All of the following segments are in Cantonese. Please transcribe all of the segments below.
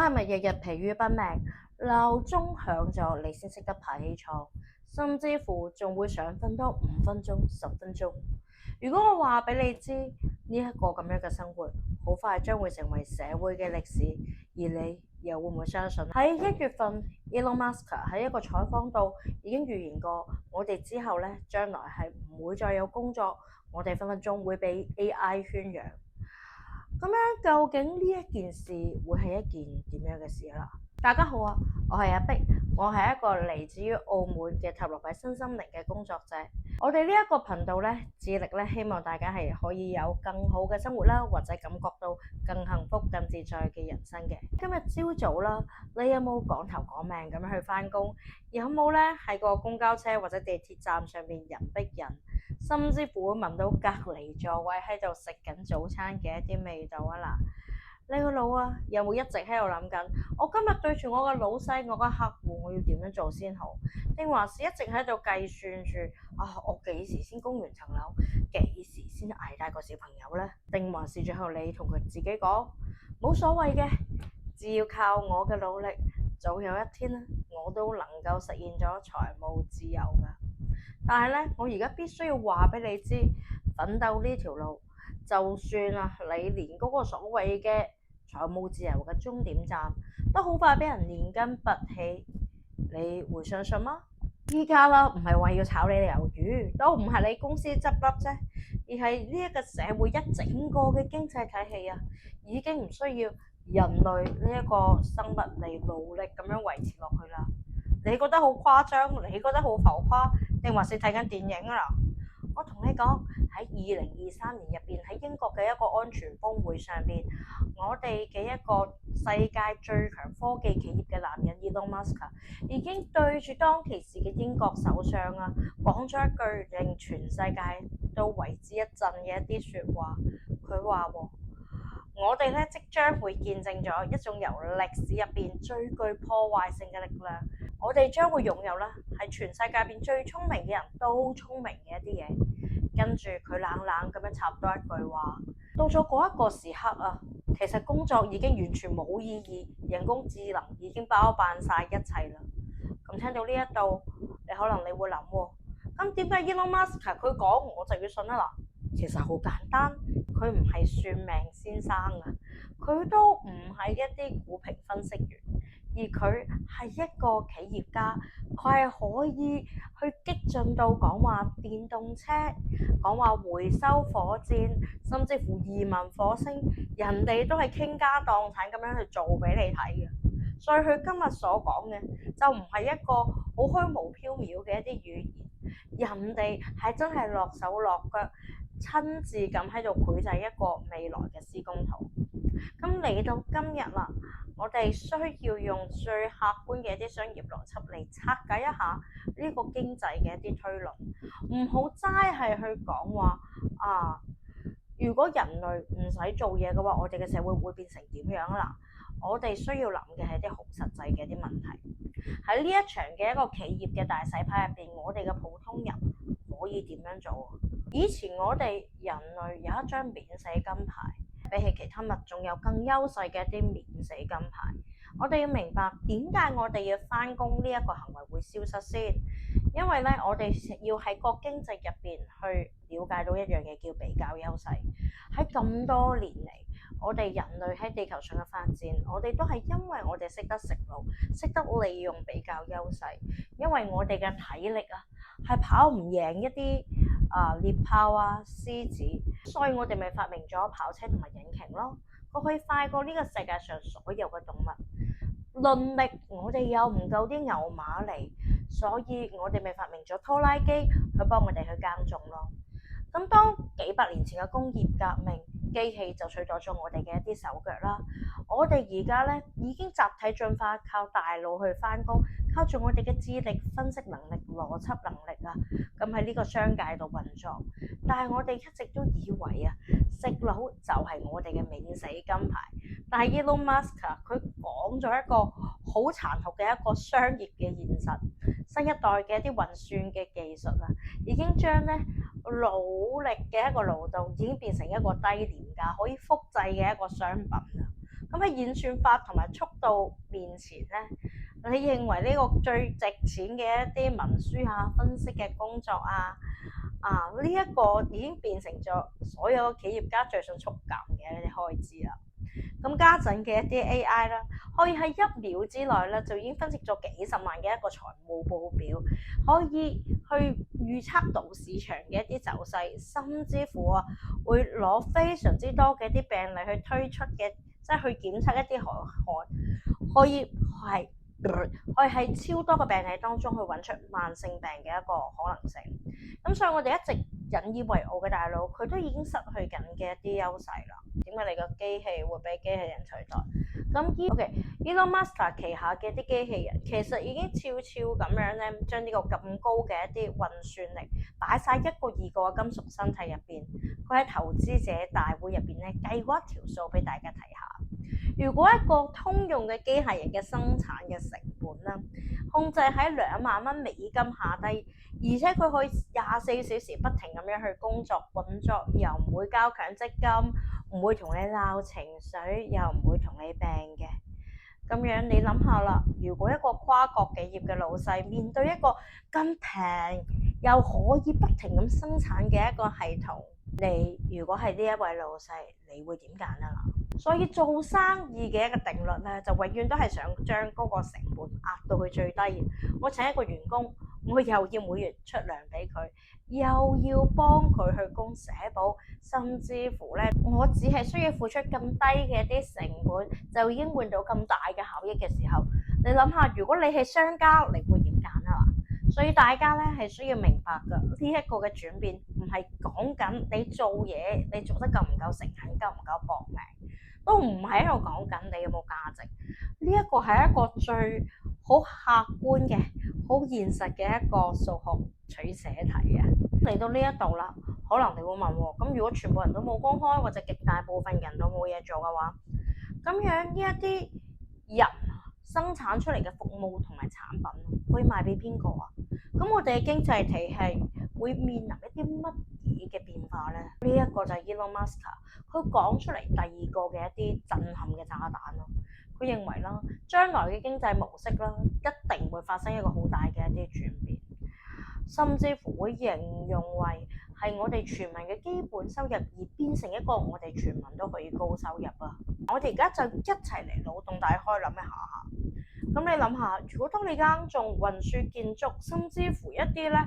係咪日日疲於奔命，鬧鐘響咗你先識得爬起床，甚至乎仲會想瞓多5分鐘、10分鐘？如果我話俾你知呢一個咁樣嘅生活，好快將會成為社會嘅歷史，而你又會唔會相信？喺1月份，Elon Musk 喺一個採訪度已經預言過，我哋之後咧將來係唔會再有工作，我哋分分鐘會被 AI 圈養。咁樣究竟呢一件事會係一件點樣嘅事啦？大家好啊，我係阿碧，我係一個嚟自於澳門嘅投入喺身心靈嘅工作者。我哋呢一個頻道咧，致力咧希望大家係可以有更好嘅生活啦，或者感覺到更幸福、更自在嘅人生嘅。今日朝早啦，你有冇趕頭趕命咁樣去返工？有冇咧喺個公交車或者地鐵站上面人逼人？甚至乎會聞到隔離座位喺度食緊早餐嘅一啲味道啊嗱！你個腦啊，有冇一直喺度諗緊？我今日對住我個老細、我個客戶，我要點樣做先好？定還是一直喺度計算住啊？我幾時先供完層樓？幾時先捱大個小朋友呢？定還是最後你同佢自己講冇所謂嘅，只要靠我嘅努力，早有一天咧，我都能夠實現咗財務自由㗎。但係咧，我而家必須要話俾你知，奮鬥呢條路，就算啊，你連嗰個所謂嘅財務自由嘅終點站，都好快俾人連根拔起，你會相信嗎？依家啦，唔係話要炒你魷魚，都唔係你公司執笠啫，而係呢一個社會一整個嘅經濟體系啊，已經唔需要人類呢一個生物嚟努力咁樣維持落去啦。你覺得好誇張，你覺得好浮誇，定還是睇緊電影啊？我同你講，喺2023年入邊，喺英國嘅一個安全峰會上邊，我哋嘅一個世界最強科技企業嘅男人 Elon Musk 已經對住當其時嘅英國首相啊，講咗一句令全世界都為之一振嘅一啲説話。佢話喎，我哋咧即將會見證咗一種由歷史入邊最具破壞性嘅力量。我哋將會擁有啦，係全世界入邊最聰明嘅人都聰明嘅一啲嘢。跟住佢冷冷咁樣插多一句話，到咗嗰一個時刻啊，其實工作已經完全冇意義，人工智能已經包辦晒一切啦。咁聽到呢一度，你可能你會諗喎，咁點解 Elon Musk 佢講我就要信啊嗱？其實好簡單，佢唔係算命先生啊，佢都唔係一啲股評分析員。而佢係一個企業家，佢係可以去激進到講話電動車，講話回收火箭，甚至乎移民火星，人哋都係傾家蕩產咁樣去做俾你睇嘅。所以佢今日所講嘅就唔係一個好虛無縹緲嘅一啲語言，人哋係真係落手落腳，親自咁喺度繪製一個未來嘅施工圖。咁嚟到今日啦，我哋需要用最客觀嘅一啲商業邏輯嚟拆解一下呢個經濟嘅一啲推論，唔好齋係去講話啊！如果人類唔使做嘢嘅話，我哋嘅社會會變成點樣啦？我哋需要諗嘅係啲好實際嘅一啲問題。喺呢一場嘅一個企業嘅大洗牌入邊，我哋嘅普通人可以點樣做？以前我哋人類有一張免死金牌，比起其他物種有更優勢嘅一啲免死金牌。我哋要明白點解我哋要返工呢一個行為會消失先，因為咧我哋要喺個經濟入邊去了解到一樣嘢叫比較優勢。喺咁多年嚟，我哋人類喺地球上嘅發展，我哋都係因為我哋識得食腦，識得利用比較優勢，因為我哋嘅體力啊係跑唔贏一啲獵豹啊、獅子，所以我哋咪發明咗跑車同埋引擎咯。佢可以快過呢個世界上所有嘅動物。論力我哋又唔夠啲牛馬嚟，所以我哋咪發明咗拖拉機去幫我哋去耕種咯。咁當幾百年前嘅工業革命，機器就取代咗我哋嘅一啲手腳啦。我哋而家咧已經集體進化，靠大腦去返工，靠住我哋嘅智力、分析能力、邏輯能力啊，咁喺呢個商界度運作。但係我哋一直都以為啊，食腦就係我哋嘅免死金牌。但係 Elon Musk 佢講咗一個好殘酷嘅一個商業嘅現實，新一代嘅一啲運算嘅技術啊，已經將咧努力嘅一個勞動已經變成一個低廉價可以複製嘅一個商品啊！咁喺演算法同埋速度面前咧，你認為呢個最值錢嘅一啲文書啊、分析嘅工作呢一個已經變成咗所有企業家最想縮減嘅一啲開支啦。咁家陣嘅一啲 AI 啦，可以喺1秒之內咧就已經分析咗幾十萬嘅一個財務報表，可以去預測到市場嘅一啲走勢，甚至乎會攞非常之多嘅一啲病例去推出嘅，即係去檢測一啲可以喺超多個病例當中去揾出慢性病嘅一個可能性。咁所以我哋一直引以為傲嘅大佬，佢都已經失去緊嘅一啲優勢啦。點解你個機器會俾機器人取代？咁Elon Musk 旗下嘅啲機器人其實已經悄悄咁樣咧，將呢個咁高嘅一啲運算力擺晒1個2個嘅金屬身體入邊。佢喺投資者大會入邊咧計過一條數俾大家睇下。如果一個通用嘅機械人嘅生產嘅成本啦，控制喺2萬蚊美金下低，而且佢可以24小時不停咁樣去工作運作，又唔會交強積金，唔會同你鬧情緒，又唔會同你病嘅。咁樣你諗下啦，如果一個跨國企業嘅老細面對一個咁平又可以不停咁生產嘅一個系統，你如果係呢一位老細，你會點揀啊？所以做生意嘅一個定律咧，就永遠都係想將嗰個成本壓到去最低。我請一個員工，我又要每月出糧俾佢，又要幫佢去供社保，甚至乎咧，我只係需要付出咁低嘅啲成本，就已經換到咁大嘅效益嘅時候，你諗下，如果你係商家，你會點揀啊？所以大家咧係需要明白㗎，呢一個嘅轉變唔係講緊你做嘢你做得夠唔夠誠懇，夠唔夠搏命，都唔係喺度講緊你有冇價值。呢一個係一個最好客觀嘅、好現實嘅一個數學取捨題啊！嚟到呢一度啦，可能你會問喎，咁如果全部人都冇工開，或者極大部分人都冇嘢做嘅話，咁樣呢一啲人生產出嚟嘅服務同埋產品可以賣俾邊個啊？咁我哋嘅經濟體系會面臨一啲乜嘢嘅變化咧？呢一個就係 Elon Musk 佢講出嚟第2個嘅一啲震撼嘅炸彈咯。佢認為啦，將來嘅經濟模式啦，一定會發生一個好大嘅一啲轉變，甚至乎會形容為係我哋全民嘅基本收入，而變成一個我哋全民都可以高收入啊！我哋而家就一齊嚟腦洞大開諗一下。咁你諗下，如果當你耕種、運輸、建築，甚至乎一啲咧，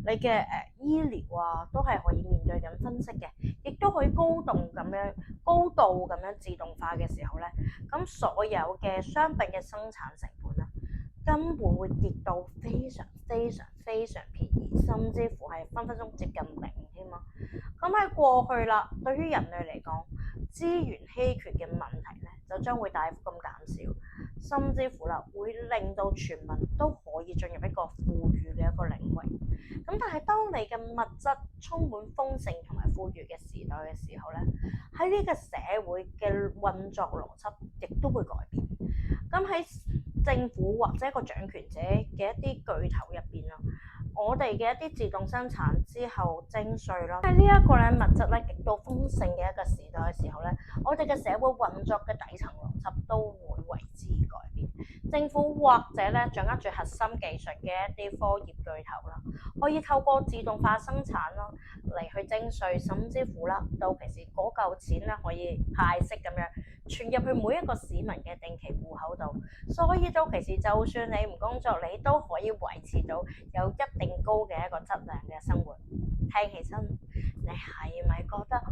你嘅醫療都係可以面對緊分析嘅，亦都可以高度咁樣自動化嘅時候咧，咁所有嘅商品嘅生產成本咧，根本會跌到非常非常非常便宜，甚至乎係分分鐘接近0添啊！咁喺過去啦，對於人類嚟講，資源稀缺嘅問題咧，就將會大幅咁減少。甚至乎啦，會令到全民都可以進入一個富裕嘅一個領域。咁但係當你嘅物質充滿豐盛同埋富裕嘅時代嘅時候咧，喺呢個社會嘅運作邏輯亦都會改變。咁喺政府或者一個掌權者嘅一啲巨頭入邊啊，我哋嘅一啲自動生產之後徵稅啦，喺呢一個咧物質咧極度豐盛嘅一個時代嘅時候咧，我哋嘅社會運作嘅底層邏輯都會為之改變。政府或者咧掌握住核心技術嘅一啲科業巨頭啦，可以透過自動化生產啦嚟去徵稅，甚至乎啦到其時嗰嚿錢咧可以派息咁樣存入去每一個市民嘅定期戶口度，所以到其時就算你唔工作，你都可以維持到有一定高嘅一個質量嘅生活。聽起身，你係咪覺得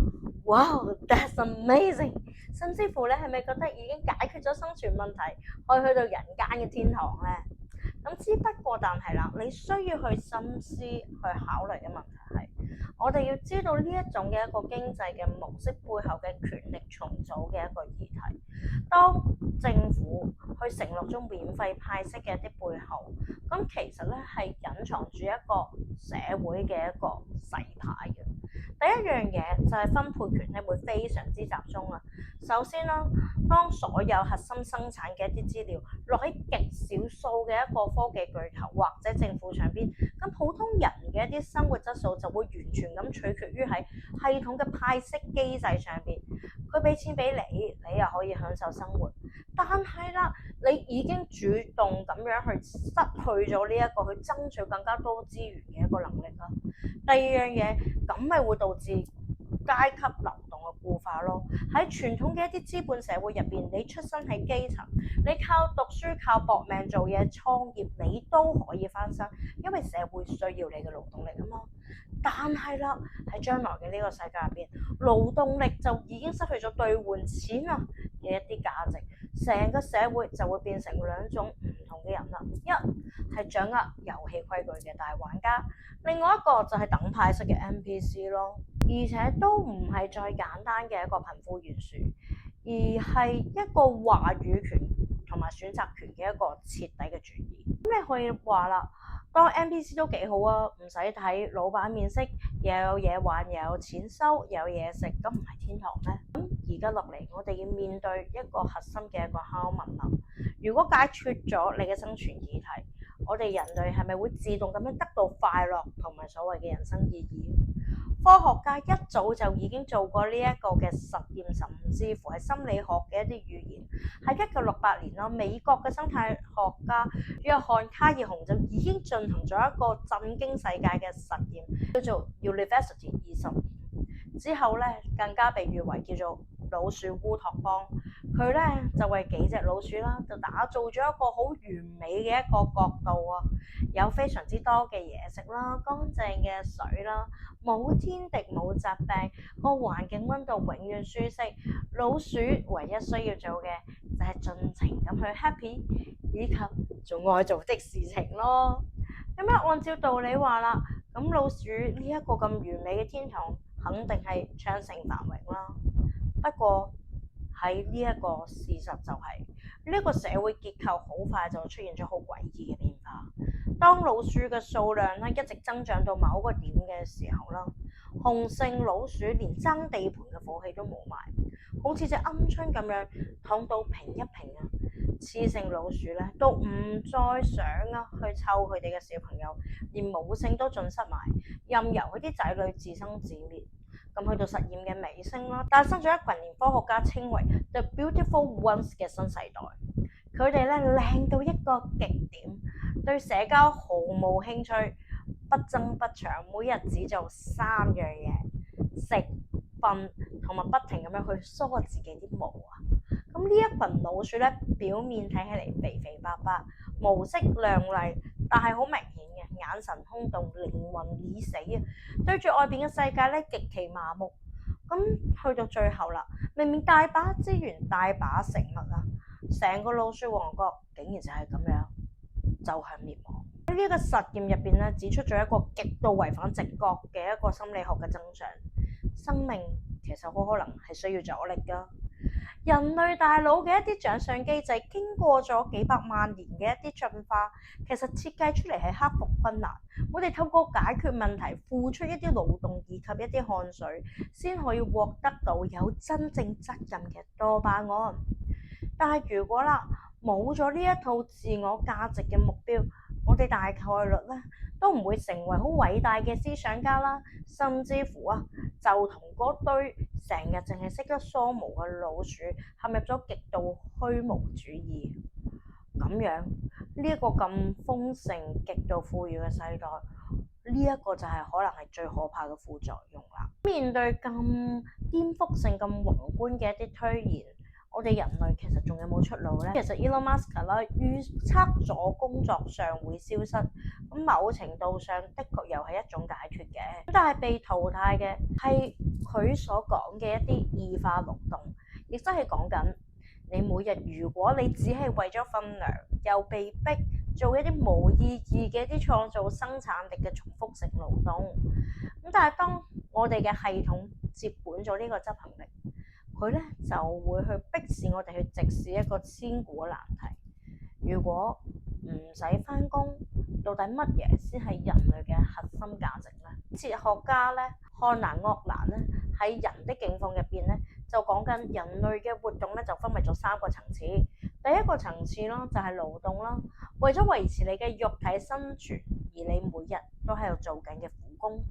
Wow, that's amazing？ 甚至乎你係咪覺得已經解決咗生存問題，可以去到人間嘅天堂咧？咁之不過，但係啦，你需要去深思去考慮嘅問題係，我哋要知道呢一種嘅一個經濟嘅模式背後嘅權力重組嘅一個議題。當政府去承諾咗免費派息嘅一啲背後，咁其實咧係隱藏住一個社會嘅一個洗牌嘅。第一樣嘢就係分配權咧會非常之集中啊。首先啦，當所有核心生產嘅一啲資料落喺極少數嘅一個科技巨頭或者政府上邊，咁普通人嘅一啲生活質素就會完全咁取決於喺系統嘅派息機制上邊。佢俾錢俾你，你又可以享受生活。但係啦，你已經主動咁樣去失去咗呢一個去爭取更加多資源嘅一個能力啦。第二樣嘢，咁咪會導致階級流動嘅固化咯。喺傳統嘅一啲資本社會入邊，你出身喺基層，你靠讀書、靠搏命做嘢、創業，你都可以翻身，因為社會需要你嘅勞動力啊嘛。但係啦，喺將來嘅呢個世界入邊，勞動力就已經失去咗兌換錢啊嘅一啲價值，成個社會就會變成兩種唔同嘅人啦。一係掌握遊戲規矩嘅大玩家，另外一個就係等派式嘅 NPC 咯。而且都唔係再簡單嘅一個貧富懸殊，而係一個話語權同埋選擇權嘅一個徹底嘅轉移。咁你可以話啦，當 NPC 都幾好啊，唔使睇老闆面色，又有嘢玩，又有錢收，又有嘢食，咁唔係天堂咩？咁而家落嚟，我哋要面對一個核心嘅一個拷問啦。如果解決咗你嘅生存議題，我哋人類係咪會自動咁樣得到快樂同埋所謂嘅人生意義？科學家一早就已經做過呢一個嘅實驗，甚至乎係心理學嘅一啲預言。喺1968年啦，美國嘅生態學家約翰卡爾洪就已經進行咗一個震驚世界嘅實驗，叫做 University 22。之後咧，更加被譽為叫做老鼠烏托邦。佢咧就為幾隻老鼠啦，就打造咗一個好完美嘅一個角度啊，有非常之多嘅嘢食啦，乾淨嘅水啦，冇天敵冇疾病，個環境溫度永遠舒適。老鼠唯一需要做嘅就係盡情咁去 happy，以及做愛做的事情咯。咁樣按照道理話啦，咁老鼠呢一個咁完美嘅天堂，肯定係昌盛繁榮啦。不過喺呢一個事實就係呢一個社會結構好快就出現咗好詭異嘅變化。當老鼠嘅數量咧一直增長到某個點嘅時候啦，雄性老鼠連爭地盤嘅火氣都冇埋，好似隻鵪鶉咁樣躺到平一平啊。雌性老鼠咧都唔再想去湊佢哋嘅小朋友，連母性都盡失埋，任由佢啲仔女自生自滅。咁去到實驗嘅尾聲啦，誕生咗一群連科學家稱為 The Beautiful Ones 嘅新世代。佢哋咧靚到一個極點，對社交毫無興趣，不爭不搶，每日只做3樣嘢：食、瞓同埋不停咁樣去梳自己啲毛啊！咁呢一群老鼠咧，表面睇起嚟肥肥白白，毛色亮麗，但係好明顯嘅眼神空洞，靈魂已死啊！對住外邊嘅世界咧，極其麻木。咁去到最後啦，明明大把資源、大把食物啊，成個老鼠王國竟然就係咁樣走向滅亡。喺呢個實驗入邊咧，指出咗一個極度違反直覺嘅一個心理學嘅真相：生命其實好可能係需要阻力噶。人類大腦嘅一啲獎賞機制，經過咗幾百萬年嘅一啲進化，其實設計出嚟係克服困難。我哋透過解決問題，付出一啲勞動以及一啲汗水，先可以獲得到有真正責任嘅多巴胺。但係如果啦，冇咗呢一套自我價值嘅目標，我哋大概率咧都唔會成為好偉大嘅思想家啦，甚至乎啊，就同嗰堆成日淨係識得梳毛嘅老鼠陷入咗極度虛無主義。咁樣呢一個咁豐盛、極度富裕嘅世代，呢一個就係可能係最可怕嘅副作用啦。面對咁顛覆性、咁宏觀嘅一啲推演，我哋人類其實仲有冇出路呢？其實 Elon Musk 啦預測咗工作上會消失，咁某程度上的確又係一種解脫嘅。但係被淘汰嘅係佢所講嘅一啲異化勞動，亦即係講緊你每日如果你只係為咗份糧，又被逼做一啲冇意義嘅一啲創造生產力嘅重複性勞動。咁但係當我哋嘅系統接管咗呢個執行力，佢咧就會去逼使我哋去直視一個千古嘅難題。如果唔使返工，到底乜嘢先係人類嘅核心價值咧？哲學家咧漢蘭鄂蘭咧喺《人的境況》入邊咧就講緊人類嘅活動咧就分為咗3個層次。第一個層次啦就係勞動啦，為咗維持你嘅肉體生存，而你每日都喺度做緊嘅苦工。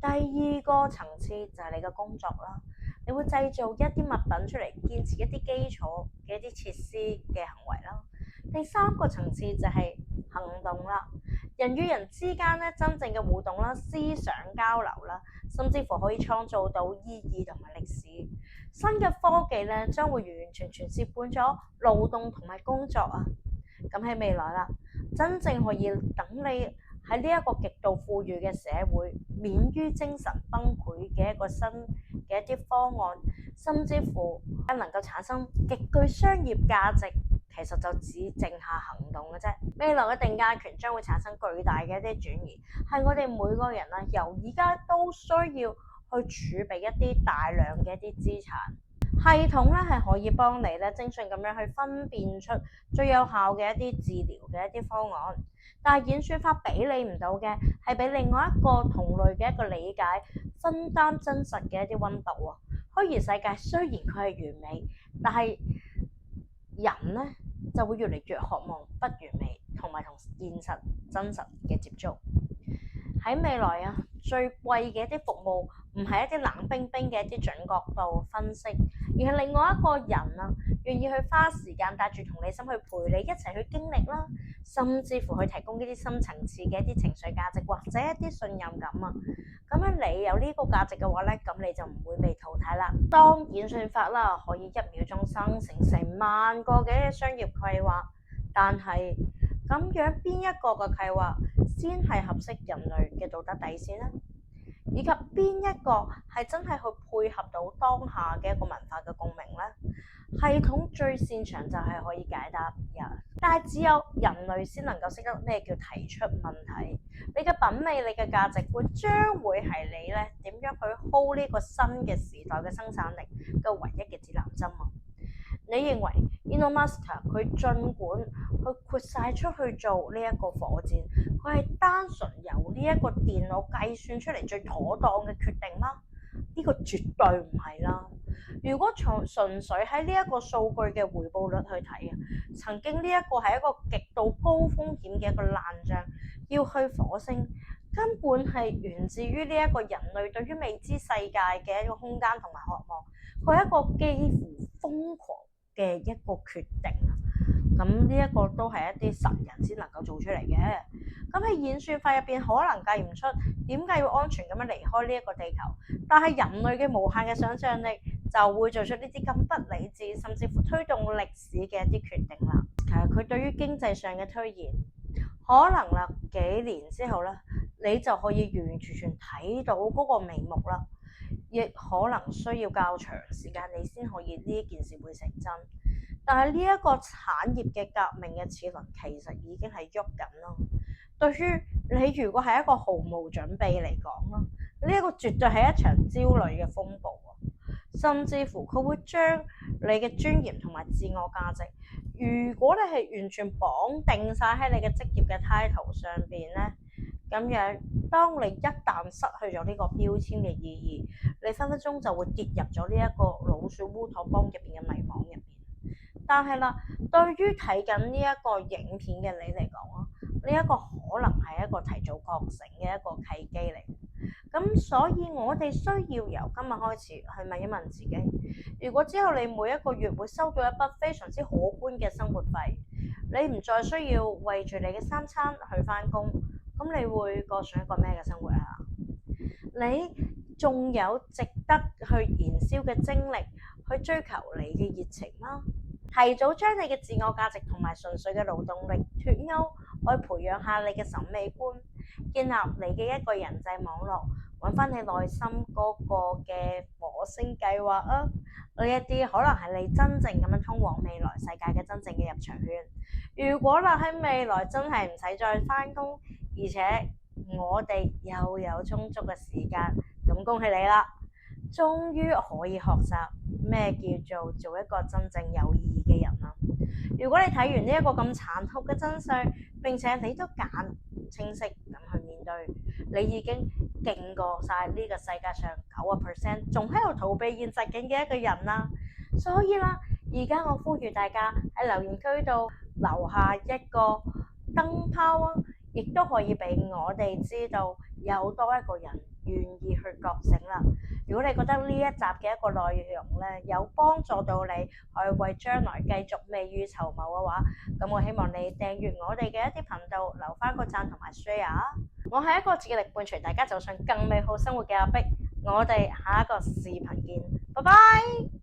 第二個層次就係你嘅工作啦。你會製造一啲物品出嚟，建設一啲基礎嘅一啲設施嘅行為啦。第三個層次就係行動啦，人與人之間咧真正嘅互動啦、思想交流啦，甚至乎可以創造到意義同埋歷史。新嘅科技咧將會完完全全接管咗勞動同埋工作啊！咁喺未來啦，真正可以等你喺呢一個極度富裕嘅社會，免於精神崩潰嘅一個新嘅一啲方案，甚至乎能夠產生極具商業價值，其實就只剩下行動嘅啫。未來嘅定價權將會產生巨大嘅一啲轉移，係我哋每個人啊，由而家都需要去儲備一啲大量嘅一啲資產。系統咧係可以幫你咧精準咁樣去分辨出最有效嘅一啲治療嘅一啲方案，但係演算法俾你唔到嘅係俾另外一個同類嘅一個理解，分擔真實嘅一啲溫度啊！虛擬世界雖然佢係完美，但係人咧就會越嚟越渴望不完美同埋同現實真實嘅接觸。喺未來啊，最貴嘅一啲服務唔係一啲冷冰冰嘅一啲準確度分析，而係另外一個人啊，願意去花時間帶住同理心去陪你一齊去經歷啦，甚至乎去提供呢啲深層次嘅一啲情緒價值或者一啲信任感啊。咁樣你有呢個價值嘅話咧，咁你就唔會被淘汰啦。當演算法啦可以1秒鐘生成萬個嘅一啲商業計劃，但係咁樣邊一個嘅計劃先係合適人類嘅道德底線呢？以及邊一個係真係去配合到當下嘅一個文化嘅共鳴呢？系統最擅長就係可以解答人，但係只有人類先能夠識得咩叫提出問題。你嘅品味、你嘅價值觀將會係你咧點樣去 hold 呢個新嘅時代嘅生產力嘅唯一嘅指南針啊！你認為 Elon Musk 佢儘管佢豁晒出去做呢一個火箭，佢係單純由呢一個電腦計算出嚟最妥當嘅決定嗎？呢個絕對唔係啦。如果純粹喺呢一個數據嘅回報率去睇啊，曾經呢一個係一個極度高風險嘅一個爛仗，要去火星根本係源自於呢一個人類對於未知世界嘅一個空間同埋渴望，佢係一個幾乎瘋狂嘅一個決定啊！咁呢一個都係一啲神人先能夠做出嚟嘅。咁喺演算法入邊可能計唔出點解要安全咁樣離開呢一個地球，但係人類嘅無限嘅想像力就會做出呢啲咁不理智，甚至乎推動歷史嘅一啲決定啦。其實佢對於經濟上嘅推演，可能啦幾年之後咧，你就可以完完全全睇到嗰個眉目啦。亦可能需要較長時間，你先可以呢件事會成真。但係呢一個產業嘅革命嘅齒輪其實已經係喐緊咯。對於你如果係一個毫無準備嚟講咯，呢一個絕對係一場焦慮嘅風暴啊！甚至乎佢會將你嘅尊嚴同埋自我價值，如果你係完全綁定晒喺你嘅職業嘅 title 上邊咧，咁樣當你一旦失去咗呢個標籤嘅意義，你分分鐘就會跌入咗呢一個老鼠烏托邦入邊嘅迷惘入邊。但係啦，對於睇緊呢一個影片嘅你嚟講啊，呢一個可能係一個提早覺醒嘅一個契機嚟。咁所以我哋需要由今日開始去問一問自己，如果之後你每一個月會收到一筆非常之可觀嘅生活費，你唔再需要為住你嘅三餐去返工，咁你會過上一個咩嘅生活啊？你仲有值得去燃燒嘅精力去追求你嘅熱情嗎？提早將你嘅自我價值同埋純粹嘅勞動力脫鈎，去培養下你嘅審美觀，建立你嘅一個人際網絡，揾翻你內心嗰個嘅火星計劃啊！呢一啲可能係你真正咁樣通往未來世界嘅真正嘅入場券。如果啦喺未來真係唔使再返工，而且我哋又有充足嘅時間，咁恭喜你啦！終於可以學習咩叫做一個真正有意義嘅人啦！如果你睇完呢一個咁殘酷嘅真相，並且你都揀清晰咁去面對，你已經勁過晒呢個世界上9%仲喺度逃避現實境嘅一個人啦。所以啦，而家我呼籲大家喺留言區度留下一個燈泡啊，亦都可以俾我哋知道有多一個人願意去覺醒啦。如果你覺得呢一集嘅一個內容咧有幫助到你，去為將來繼續未雨綢繆嘅話，咁我希望你訂閱我哋嘅一啲頻道，留翻個讚同埋 share。我係一個致力伴隨大家走上更美好生活嘅阿碧，我哋下一個視頻見，拜拜。